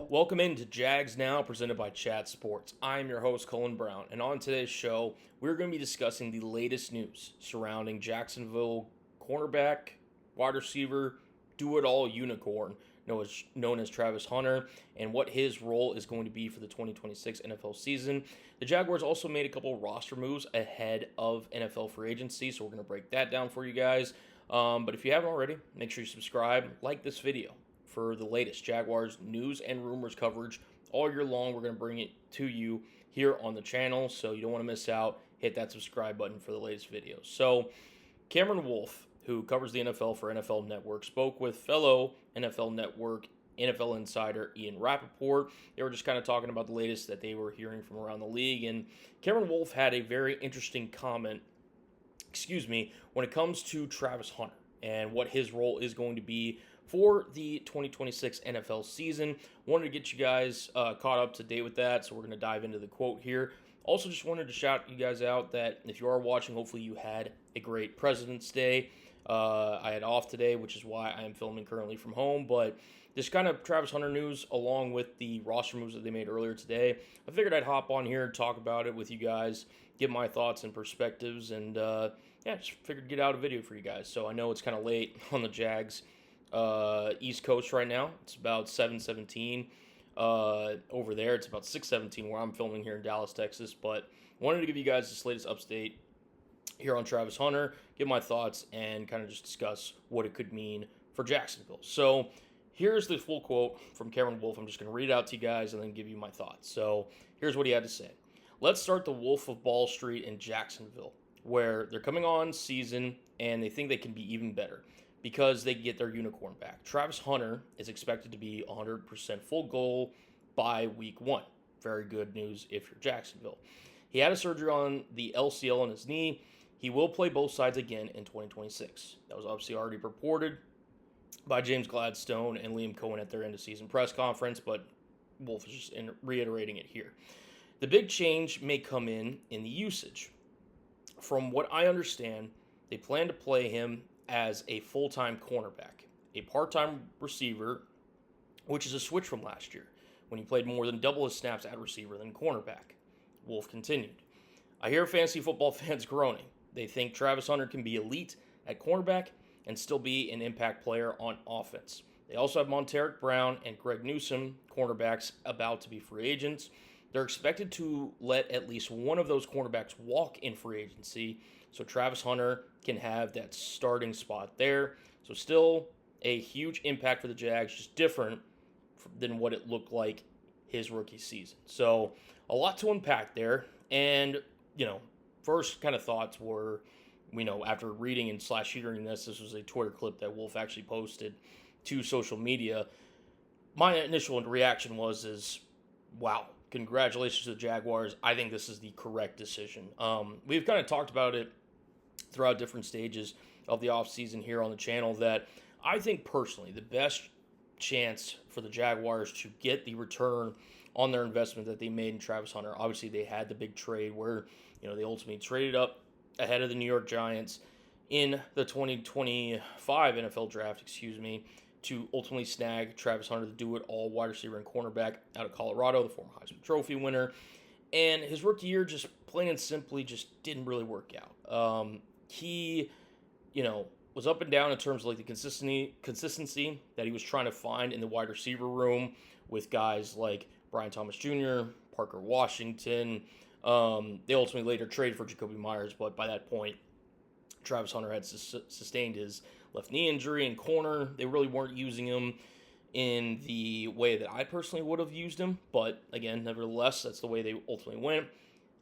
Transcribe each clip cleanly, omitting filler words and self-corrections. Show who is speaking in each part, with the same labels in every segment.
Speaker 1: Welcome into Jags Now, presented by Chat Sports. I'm your host, Colin Brown, and on today's show, we're going to be discussing the latest news surrounding Jacksonville cornerback, wide receiver, do-it-all unicorn, known as Travis Hunter, and what his role is going to be for the 2026 NFL season. The Jaguars also made a couple roster moves ahead of NFL free agency, so we're going to break that down for you guys. But if you haven't already, make sure you subscribe, like this video for the latest Jaguars news and rumors coverage all year long. We're going to bring it to you here on the channel, so you don't want to miss out. Hit that subscribe button for the latest videos. So Cameron Wolfe, who covers the NFL for NFL Network, spoke with fellow NFL Network NFL insider Ian Rappaport. They were just kind of talking about the latest that they were hearing from around the league, and Cameron Wolfe had a very interesting comment, when it comes to Travis Hunter and what his role is going to be for the 2026 NFL season. Wanted to get you guys caught up to date with that, so we're going to dive into the quote here. Also, just wanted to shout you guys out that if you are watching, hopefully you had a great President's Day. I had off today, which is why I am filming currently from home, but this kind of Travis Hunter news, along with the roster moves that they made earlier today, I figured I'd hop on here and talk about it with you guys, give my thoughts and perspectives, and just figured to get out a video for you guys. So I know it's kind of late on the Jags East Coast right now. It's about 7:17 over there. It's about 6:17 where I'm filming here in Dallas, Texas. But wanted to give you guys this latest update here on Travis Hunter, give my thoughts, and kind of just discuss what it could mean for Jacksonville. So here's the full quote from Cameron Wolfe. I'm just going to read it out to you guys and then give you my thoughts. So here's what he had to say. Let's start the Wolf of Ball Street in Jacksonville, where they're coming on season and they think they can be even better because they get their unicorn back. Travis Hunter is expected to be 100% full goal by week 1. Very good news if you're Jacksonville. He had a surgery on the LCL on his knee. He will play both sides again in 2026. That was obviously already reported by James Gladstone and Liam Coen at their end-of-season press conference, but Wolfe is just reiterating it here. The big change may come in the usage. From what I understand, they plan to play him as a full-time cornerback, a part-time receiver, which is a switch from last year, when he played more than double his snaps at receiver than cornerback. Wolfe continued, I hear fantasy football fans groaning. They think Travis Hunter can be elite at cornerback and still be an impact player on offense. They also have Monteric Brown and Greg Newsome, cornerbacks, about to be free agents. They're expected to let at least one of those cornerbacks walk in free agency, so Travis Hunter can have that starting spot there. So still a huge impact for the Jags, just different than what it looked like his rookie season. So a lot to unpack there. And, first kind of thoughts were, after reading and hearing this was a Twitter clip that Wolfe actually posted to social media. My initial reaction was, wow, congratulations to the Jaguars. I think this is the correct decision. We've kind of talked about it throughout different stages of the offseason here on the channel that I think personally the best chance for the Jaguars to get the return on their investment that they made in Travis Hunter. Obviously, they had the big trade where, they ultimately traded up ahead of the New York Giants in the 2025 NFL draft, to ultimately snag Travis Hunter, the do-it-all wide receiver and cornerback out of Colorado, the former Heisman Trophy winner. And his rookie year just plain and simply just didn't really work out. He, was up and down in terms of like the consistency that he was trying to find in the wide receiver room with guys like Brian Thomas Jr., Parker Washington. They ultimately later traded for Jacoby Myers, but by that point, Travis Hunter had sustained his left knee injury and corner. They really weren't using him in the way that I personally would have used him, but again, nevertheless, that's the way they ultimately went.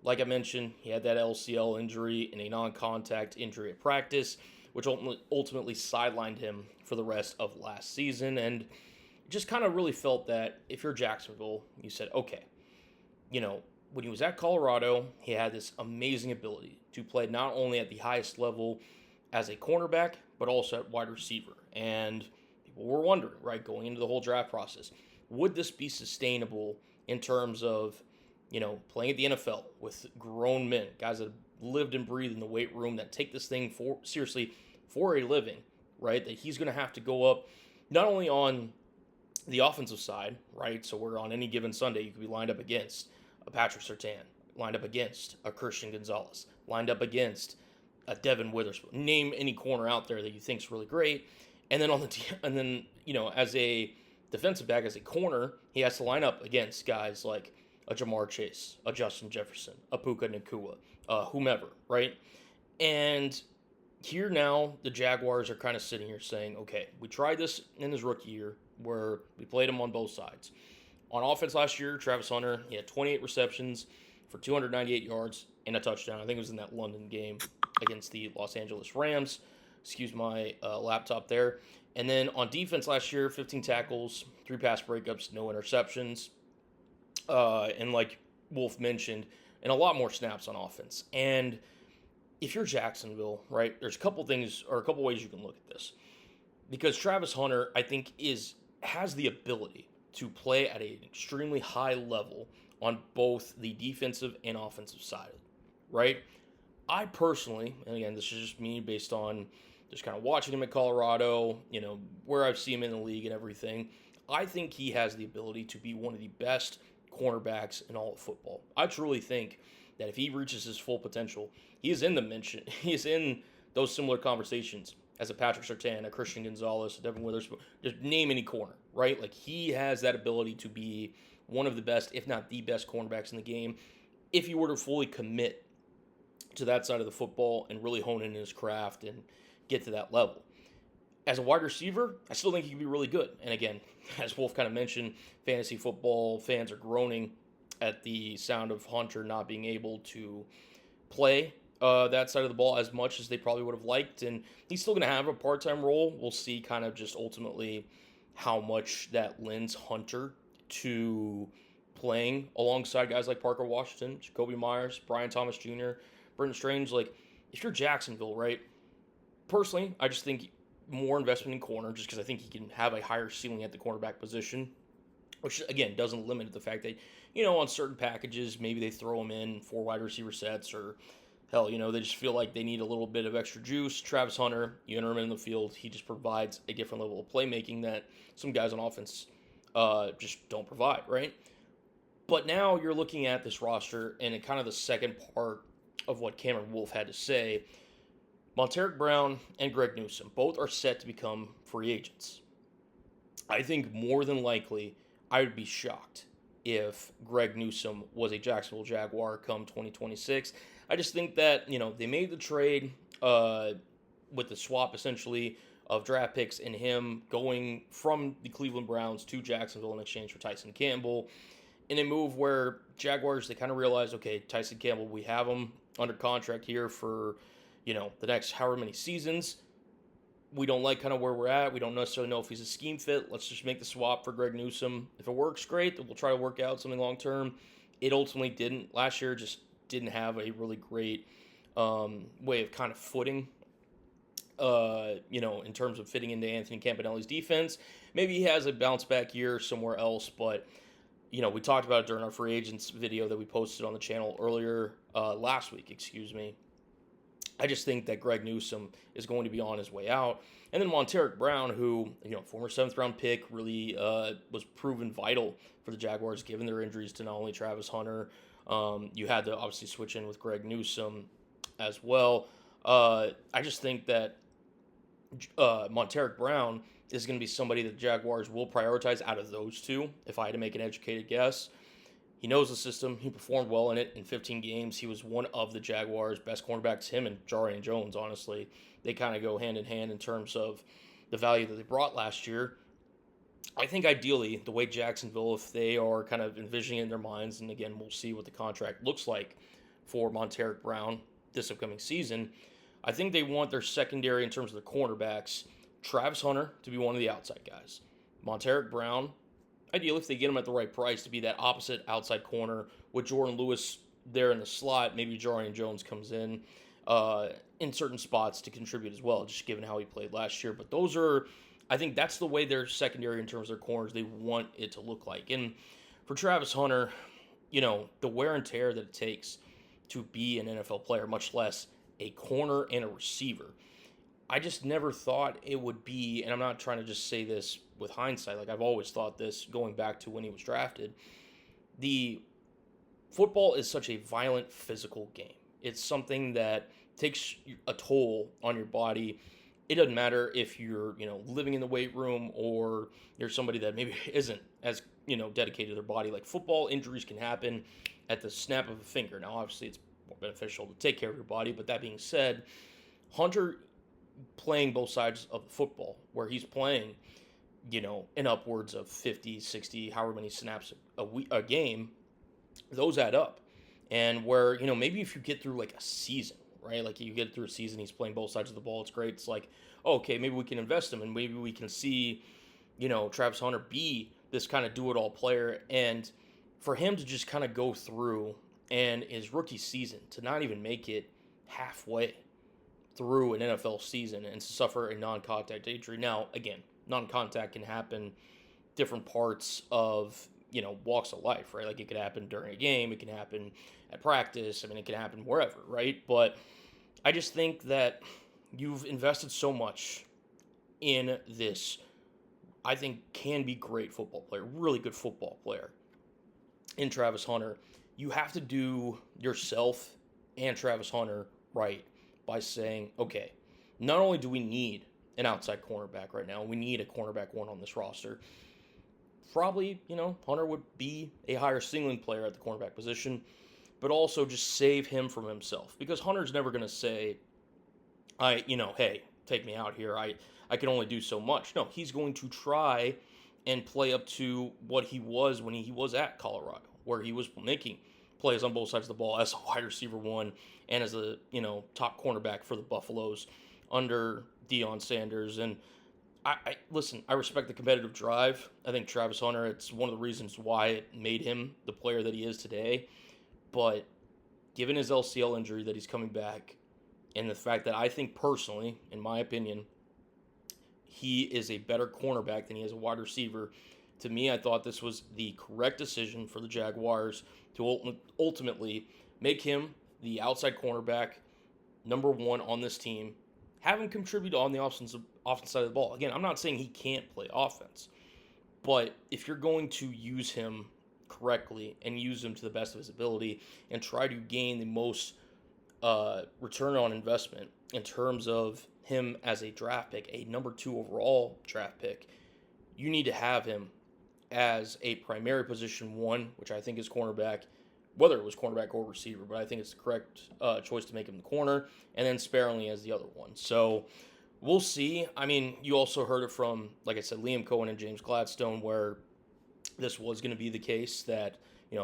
Speaker 1: Like I mentioned, he had that LCL injury and a non-contact injury at practice, which ultimately sidelined him for the rest of last season, and just kind of really felt that if you're Jacksonville, you said, okay, when he was at Colorado, he had this amazing ability to play not only at the highest level as a cornerback, but also at wide receiver. And people were wondering, right, going into the whole draft process, would this be sustainable in terms of, playing at the NFL with grown men, guys that have lived and breathed in the weight room, that take this thing seriously for a living, right? That he's going to have to go up not only on the offensive side, right? So we're on any given Sunday, you could be lined up against a Patrick Surtain, lined up against a Christian Gonzalez, lined up against a Devin Witherspoon. Name any corner out there that you think is really great. And then as a defensive back, as a corner, he has to line up against guys like a Jamar Chase, a Justin Jefferson, a Puka Nacua, whomever, right? And here now, the Jaguars are kind of sitting here saying, okay, we tried this in his rookie year where we played him on both sides. On offense last year, Travis Hunter, he had 28 receptions for 298 yards and a touchdown. I think it was in that London game against the Los Angeles Rams. Excuse my laptop there. And then on defense last year, 15 tackles, 3 pass breakups, no interceptions. And like Wolfe mentioned, and a lot more snaps on offense. And if you're Jacksonville, right, there's a couple ways you can look at this. Because Travis Hunter, I think, has the ability to play at an extremely high level on both the defensive and offensive side, right? I personally, and again, this is just me based on just kind of watching him at Colorado, where I've seen him in the league and everything, I think he has the ability to be one of the best cornerbacks in all of football. I truly think that if he reaches his full potential, he is in those similar conversations as a Patrick Surtain, a Christian Gonzalez, a Devin Witherspoon, just name any corner, right? Like, he has that ability to be one of the best, if not the best cornerbacks in the game, if he were to fully commit to that side of the football and really hone in his craft and get to that level. As a wide receiver, I still think he can be really good. And again, as Wolfe kind of mentioned, fantasy football fans are groaning at the sound of Hunter not being able to play that side of the ball as much as they probably would have liked. And he's still going to have a part-time role. We'll see kind of just ultimately how much that lends Hunter to playing alongside guys like Parker Washington, Jacoby Myers, Brian Thomas Jr., Brenton Strange. Like, if you're Jacksonville, right, personally, I just think more investment in corner just because I think he can have a higher ceiling at the cornerback position, which, again, doesn't limit the fact that, on certain packages, maybe they throw him in 4 wide receiver sets or, hell, they just feel like they need a little bit of extra juice. Travis Hunter, you enter him in the field, he just provides a different level of playmaking that some guys on offense just don't provide, right? But now you're looking at this roster and kind of the second part of what Cameron Wolfe had to say. Montaric Brown and Greg Newsome both are set to become free agents. I think more than likely, I would be shocked if Greg Newsome was a Jacksonville Jaguar come 2026. I just think that, they made the trade with the swap, essentially, of draft picks and him going from the Cleveland Browns to Jacksonville in exchange for Tyson Campbell, in a move where Jaguars, they kind of realized, okay, Tyson Campbell, we have him under contract here for, the next however many seasons. We don't like kind of where we're at. We don't necessarily know if he's a scheme fit. Let's just make the swap for Greg Newsome. If it works, great. Then we'll try to work out something long term. It ultimately didn't. Last year just didn't have a really great way of kind of footing, in terms of fitting into Anthony Campanile's defense. Maybe he has a bounce back year somewhere else, but we talked about it during our free agents video that we posted on the channel earlier last week, I just think that Greg Newsome is going to be on his way out. And then Montaric Brown, who, former 7th-round pick, really was proven vital for the Jaguars, given their injuries to not only Travis Hunter. You had to obviously switch in with Greg Newsome as well. I just think that Montaric Brown is going to be somebody that the Jaguars will prioritize out of those two, if I had to make an educated guess. He knows the system. He performed well in it in 15 games. He was one of the Jaguars' best cornerbacks. Him and Jarian Jones, honestly, they kind of go hand in hand in terms of the value that they brought last year. I think ideally, the way Jacksonville, if they are kind of envisioning it in their minds, and again, we'll see what the contract looks like for Montaric Brown this upcoming season, I think they want their secondary in terms of the cornerbacks, Travis Hunter to be one of the outside guys. Montaric Brown, ideally, if they get him at the right price, to be that opposite outside corner with Jordan Lewis there in the slot. Maybe Jarian Jones comes in certain spots to contribute as well, just given how he played last year. But I think that's the way their secondary in terms of their corners, they want it to look like. And for Travis Hunter, the wear and tear that it takes to be an NFL player, much less a corner and a receiver, I just never thought it would be, and I'm not trying to just say this with hindsight, like I've always thought this going back to when he was drafted. The football is such a violent physical game. It's something that takes a toll on your body. It doesn't matter if you're, living in the weight room or you're somebody that maybe isn't as, dedicated to their body. Like football injuries can happen at the snap of a finger. Now, obviously, it's more beneficial to take care of your body. But that being said, Hunter playing both sides of the football, where he's playing, in upwards of 50, 60, however many snaps a game, those add up. And where, maybe if you get through like a season, right? Like you get through a season, he's playing both sides of the ball. It's great. It's like, okay, maybe we can invest him and maybe we can see, Travis Hunter be this kind of do-it-all player. And for him to just kind of go through and his rookie season to not even make it halfway through an NFL season and to suffer a non-contact injury. Now, again, non-contact can happen different parts of, walks of life, right? Like it could happen during a game, it can happen at practice, it can happen wherever, right? But I just think that you've invested so much in this, I think can be great football player, really good football player in Travis Hunter. You have to do yourself and Travis Hunter right by saying, okay, not only do we need an outside cornerback right now, we need a cornerback one on this roster. Probably, Hunter would be a higher ceiling player at the cornerback position, but also just save him from himself. Because Hunter's never going to say, hey, take me out here. I can only do so much. No, he's going to try and play up to what he was when he was at Colorado, where he was making plays on both sides of the ball as a wide receiver one and as a, top cornerback for the Buffaloes under Deion Sanders. And listen, I respect the competitive drive. I think Travis Hunter, it's one of the reasons why it made him the player that he is today. But given his LCL injury that he's coming back, and the fact that I think personally, in my opinion, he is a better cornerback than he is a wide receiver, to me, I thought this was the correct decision for the Jaguars to ultimately make him the outside cornerback, number one on this team, have him contribute on the offense side of the ball. Again, I'm not saying he can't play offense, but if you're going to use him correctly and use him to the best of his ability and try to gain the most return on investment in terms of him as a draft pick, a number 2 overall draft pick, you need to have him as a primary position one, which I think is cornerback, whether it was cornerback or receiver, but I think it's the correct choice to make him the corner, and then sparingly as the other one. So we'll see. You also heard it from, like I said, Liam Coen and James Gladstone, where this was going to be the case that,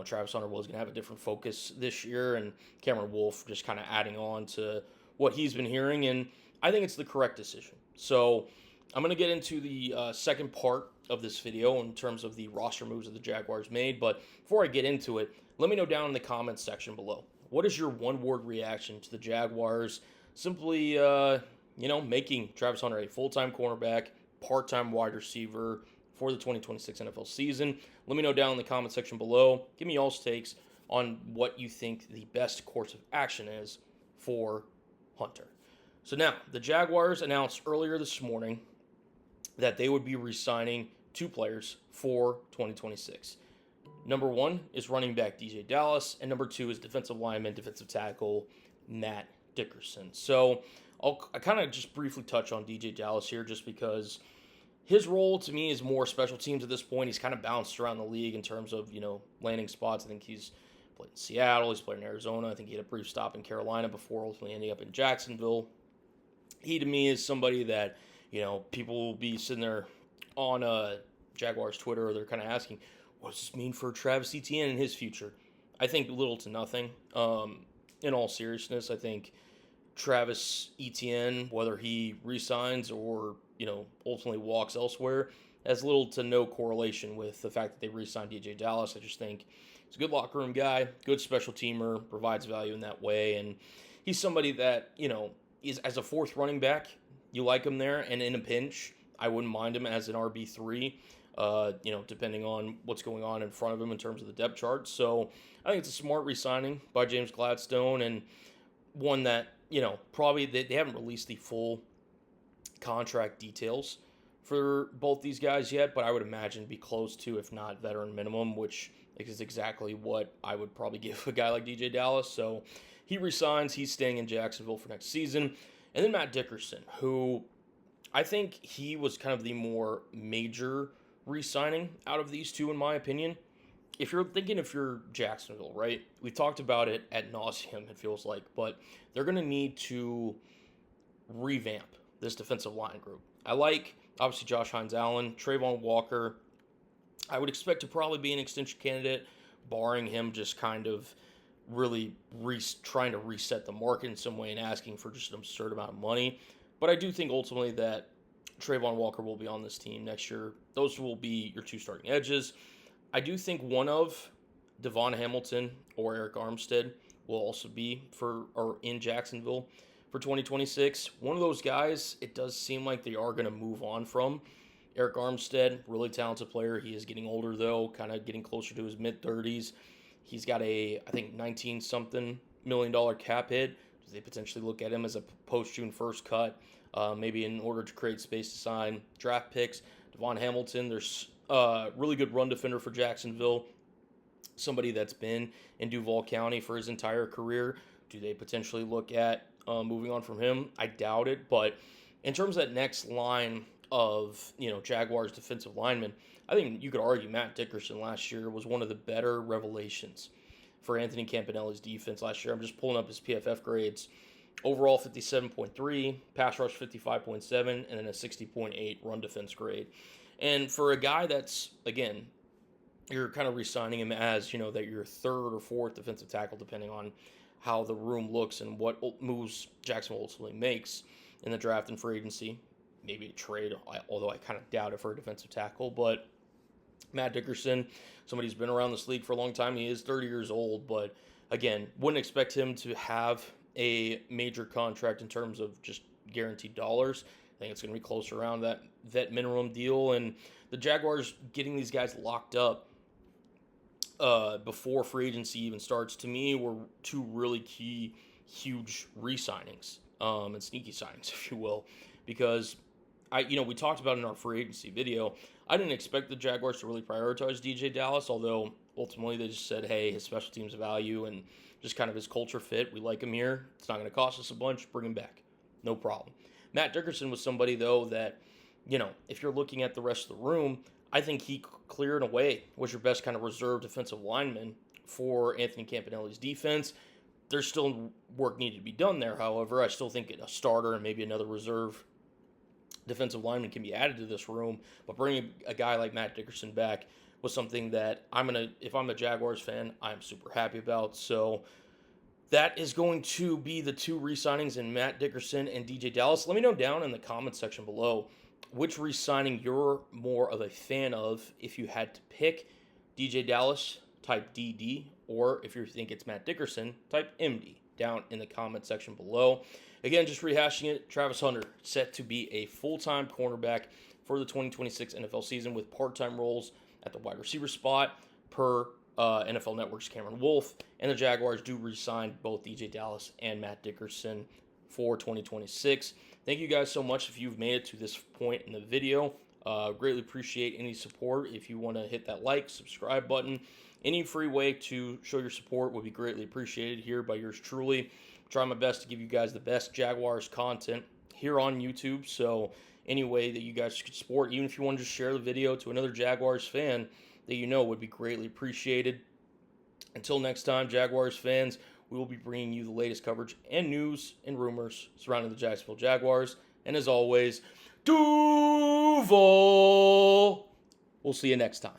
Speaker 1: Travis Hunter was going to have a different focus this year, and Cameron Wolfe just kind of adding on to what he's been hearing, and I think it's the correct decision. So I'm going to get into the second part of this video in terms of the roster moves that the Jaguars made, but before I get into it, let me know down in the comments section below. What is your one-word reaction to the Jaguars simply, making Travis Hunter a full-time cornerback, part-time wide receiver for the 2026 NFL season? Let me know down in the comment section below. Give me y'all's takes on what you think the best course of action is for Hunter. So now, the Jaguars announced earlier this morning that they would be re-signing 2 players for 2026. Number 1 is running back DJ Dallas, and number 2 is defensive lineman, defensive tackle Matt Dickerson. So I kind of just briefly touch on DJ Dallas here just because his role to me is more special teams at this point. He's kind of bounced around the league in terms of, landing spots. I think he's played in Seattle, he's played in Arizona. I think he had a brief stop in Carolina before ultimately ending up in Jacksonville. He, to me, is somebody that, people will be sitting there on Jaguars Twitter, or they're kind of asking, what does this mean for Travis Etienne and his future? I think little to nothing. In all seriousness, I think Travis Etienne, whether he resigns or, ultimately walks elsewhere, has little to no correlation with the fact that they re-signed DJ Dallas. I just think he's a good locker room guy, good special teamer, provides value in that way, and he's somebody that, is as a 4th running back, you like him there, and in a pinch, I wouldn't mind him as an RB3, depending on what's going on in front of him in terms of the depth chart. So I think it's a smart re-signing by James Gladstone, and one that, probably they haven't released the full contract details for both these guys yet, but I would imagine be close to, if not veteran minimum, which is exactly what I would probably give a guy like DJ Dallas. So he resigns. He's staying in Jacksonville for next season. And then Matt Dickerson, who I think he was kind of the more major re-signing out of these two, in my opinion. If you're Jacksonville, right? We've talked about it ad nauseum, it feels like, but they're going to need to revamp this defensive line group. I like, obviously, Josh Hines-Allen, Trayvon Walker. I would expect to probably be an extension candidate, barring him just kind of really trying to reset the market in some way and asking for just an absurd amount of money. But I do think ultimately that Trayvon Walker will be on this team next year. Those will be your two starting edges. I do think one of Devon Hamilton or Eric Armstead will also be in Jacksonville for 2026. One of those guys, it does seem like they are going to move on from. Eric Armstead, really talented player. He is getting older, though, kind of getting closer to his mid-30s. He's got I think, $19-something million cap hit. Do they potentially look at him as a post-June 1st cut, maybe in order to create space to sign draft picks? Devon Hamilton, there's a really good run defender for Jacksonville, somebody that's been in Duval County for his entire career. Do they potentially look at moving on from him? I doubt it, but in terms of that next line of Jaguars defensive linemen, I think you could argue Matt Dickerson last year was one of the better revelations for Anthony Campanile's defense last year. I'm just pulling up his PFF grades. Overall 57.3, pass rush 55.7, and then a 60.8 run defense grade. And for a guy that's, again, you're kind of re-signing him as, that you're third or fourth defensive tackle, depending on how the room looks and what moves Jacksonville ultimately makes in the draft and free agency. Maybe a trade, although I kind of doubt it for a defensive tackle. But Matt Dickerson, somebody who's been around this league for a long time. He is 30 years old, but again, wouldn't expect him to have a major contract in terms of just guaranteed dollars. I think it's going to be close around that vet minimum deal. And the Jaguars getting these guys locked up before free agency even starts, to me, were two really key, huge re-signings and sneaky signings, if you will, because we talked about in our free agency video, I didn't expect the Jaguars to really prioritize DJ Dallas, although ultimately they just said, hey, his special teams value and just kind of his culture fit, we like him here. It's not going to cost us a bunch. Bring him back. No problem. Matt Dickerson was somebody, though, that, if you're looking at the rest of the room, I think he cleared away was your best kind of reserve defensive lineman for Anthony Campanile's defense. There's still work needed to be done there, however. I still think a starter and maybe another reserve defensive lineman can be added to this room, but bringing a guy like Matt Dickerson back was something that if I'm a Jaguars fan, I'm super happy about. So that is going to be the two re-signings in Matt Dickerson and DJ Dallas. Let me know down in the comments section below which re-signing you're more of a fan of. If you had to pick DJ Dallas, type DD, or if you think it's Matt Dickerson, type MD down in the comment section below. Again, just rehashing it, Travis Hunter set to be a full-time cornerback for the 2026 NFL season with part-time roles at the wide receiver spot per NFL Network's Cameron Wolfe. And the Jaguars do re-sign both DJ Dallas and Matt Dickerson for 2026. Thank you guys so much if you've made it to this point in the video. Greatly appreciate any support. If you want to hit that like, subscribe button, any free way to show your support would be greatly appreciated here by yours truly. Try my best to give you guys the best Jaguars content here on YouTube. So any way that you guys could support, even if you want to just share the video to another Jaguars fan that would be greatly appreciated. Until next time, Jaguars fans, we will be bringing you the latest coverage and news and rumors surrounding the Jacksonville Jaguars. And as always, Duval! We'll see you next time.